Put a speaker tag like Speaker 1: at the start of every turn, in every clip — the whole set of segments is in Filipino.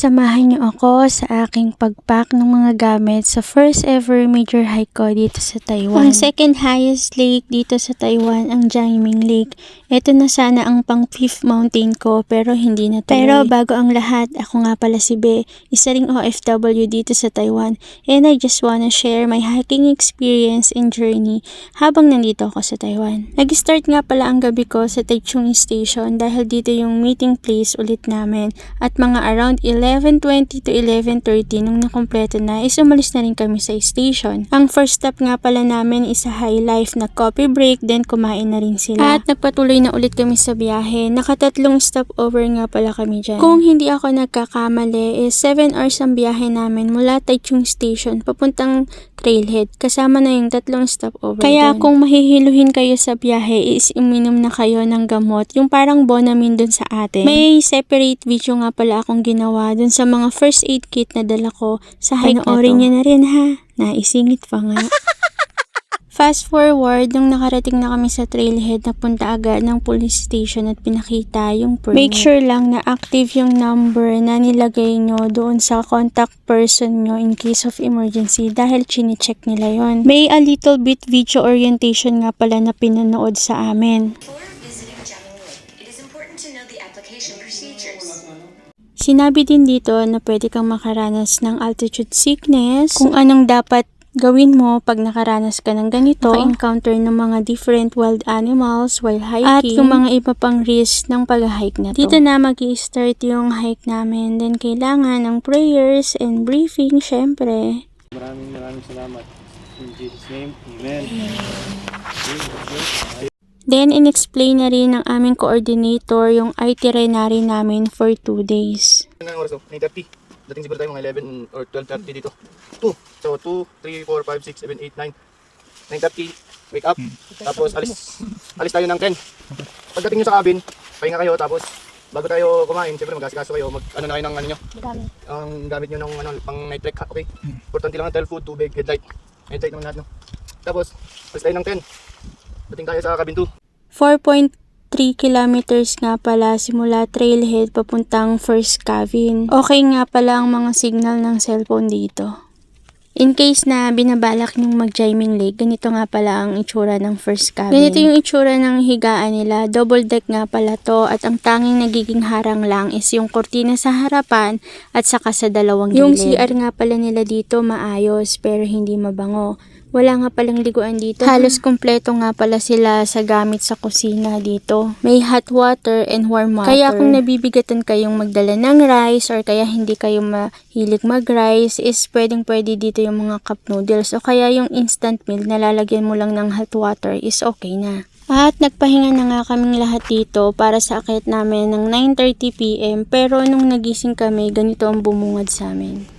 Speaker 1: samahan niyo ako sa aking pagpack ng mga gamit sa first ever major hike ko dito sa Taiwan. Ang second highest lake dito sa Taiwan, ang Jiangming Lake. Ito na sana ang pang 5th mountain ko pero hindi na tuloy. Pero bago ang lahat, ako nga pala si Be, isa ring OFW dito sa Taiwan, and I just wanna share my hiking experience and journey habang nandito ako sa Taiwan. Nag-start nga pala ang gabi ko sa Taichung Station dahil dito yung meeting place ulit namin, at mga around 11:20 to 11:30 nung nakompleto na is umalis na rin kami sa station. Ang first stop nga pala namin is sa High Life na coffee break, then kumain na rin sila. At nagpatuloy na ulit kami sa biyahe. Nakatatlong stopover nga pala kami dyan. Kung hindi ako nagkakamali is 7 hours ang biyahe namin mula Taichung Station papuntang Trailhead. Kasama na yung 3 stopover. Kaya kung mahihiluhin kayo sa biyahe is uminom na kayo ng gamot, yung parang Bonamine dun sa atin. May separate video nga pala akong ginawa dun sa mga first aid kit na dala ko sa hike na to. Panoorin nyo na rin ha. Naisingit pa nga. Fast forward, nung nakarating na kami sa Trailhead, napunta agad ng police station at pinakita yung permit. Make sure lang na active yung number na nilagay nyo doon sa contact person nyo in case of emergency dahil chine-check nila yon. May a little bit video orientation nga pala na pinanood sa amin. Sinabi din dito na pwede kang makaranas ng altitude sickness, kung anong dapat gawin mo pag nakaranas ka ng ganito, naka-encounter ng mga different wild animals while hiking, at yung mga iba pang risk ng pag-hike na to. Dito na mag-i-start yung hike namin, then kailangan ng prayers and briefing syempre.
Speaker 2: Maraming salamat. In Jesus' name, Amen.
Speaker 1: Then, in-explain na rin ng aming coordinator yung itinerary namin for 2 days.
Speaker 2: Ang oras ko, 9:30. Dating siguro tayo mga 11 or 12:30 dito. 2. So, 2, 3, 4, 5, 6, 7, 8, 9. 9:30, wake up. Tapos, alis tayo ng 10. Pagdating nyo sa cabin, pahinga kayo. Tapos, bago tayo kumain, siyempre mag-asikaso kayo. Ano na kayo ng ano nyo? Ang gamit nyo ng pang night trek. Okay. Importante lang ang food, tubig, headlight. Headlight naman lahat, no? Tapos, alis tayo ng 10. Dating tayo sa cabin 2.
Speaker 1: 4.3 kilometers nga pala simula Trailhead papuntang first cabin. Okay nga pala ang mga signal ng cellphone dito. In case na binabalak nyong mag-Jiangming Lake, ganito nga pala ang itsura ng first cabin. Ganito yung itsura ng higaan nila. Double deck nga pala to, at ang tanging nagiging harang lang is yung kortina sa harapan at saka sa dalawang gilid. Yung CR nga pala nila dito maayos pero hindi mabango. Wala nga palang liguan dito. Halos kumpleto nga pala sila sa gamit sa kusina dito. May hot water and warm water. Kaya kung nabibigatan kayong magdala ng rice or kaya hindi kayo mahilig mag-rice is pwedeng-pwede dito yung mga cup noodles o kaya yung instant meal na lalagyan mo lang ng hot water is okay na. At nagpahinga na nga kaming lahat dito para sa akyat namin ng 9:30 PM pero nung nagising kami, ganito ang bumungad sa amin.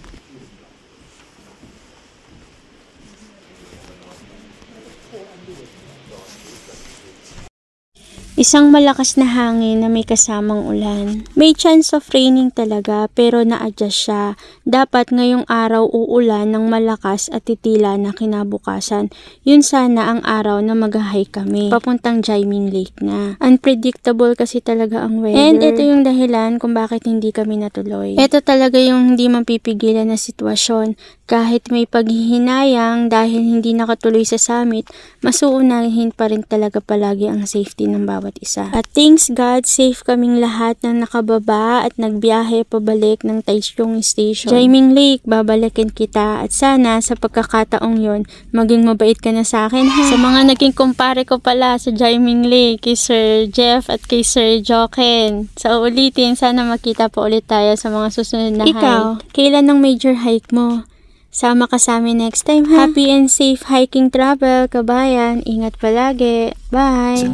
Speaker 1: Isang malakas na hangin na may kasamang ulan. May chance of raining talaga pero na-adjust siya. Dapat ngayong araw uulan ng malakas at titila na kinabukasan. Yun sana ang araw na mag-hike kami. Papuntang Jiangming Lake na. Unpredictable kasi talaga ang weather. And ito yung dahilan kung bakit hindi kami natuloy. Ito talaga yung hindi mapipigilan na sitwasyon. Kahit may paghihinayang dahil hindi nakatuloy sa summit, masuunahin pa rin talaga palagi ang safety ng bawat isa. At thanks God, safe kaming lahat na nakababa at nagbiyahe pabalik ng Taichung Station. Jiangming Lake, babalikin kita at sana sa pagkakataong yon maging mabait ka na sa akin ha. Sa mga naging kumpare ko pala sa Jiangming Lake, kay Sir Jeff at kay Sir Joken. Sa ulitin, sana makita pa ulit tayo sa mga susunod na hike. Ikaw, kailan ang major hike mo? Sama ka sa amin next time ha. Happy and safe hiking travel, kabayan. Ingat palagi. Bye!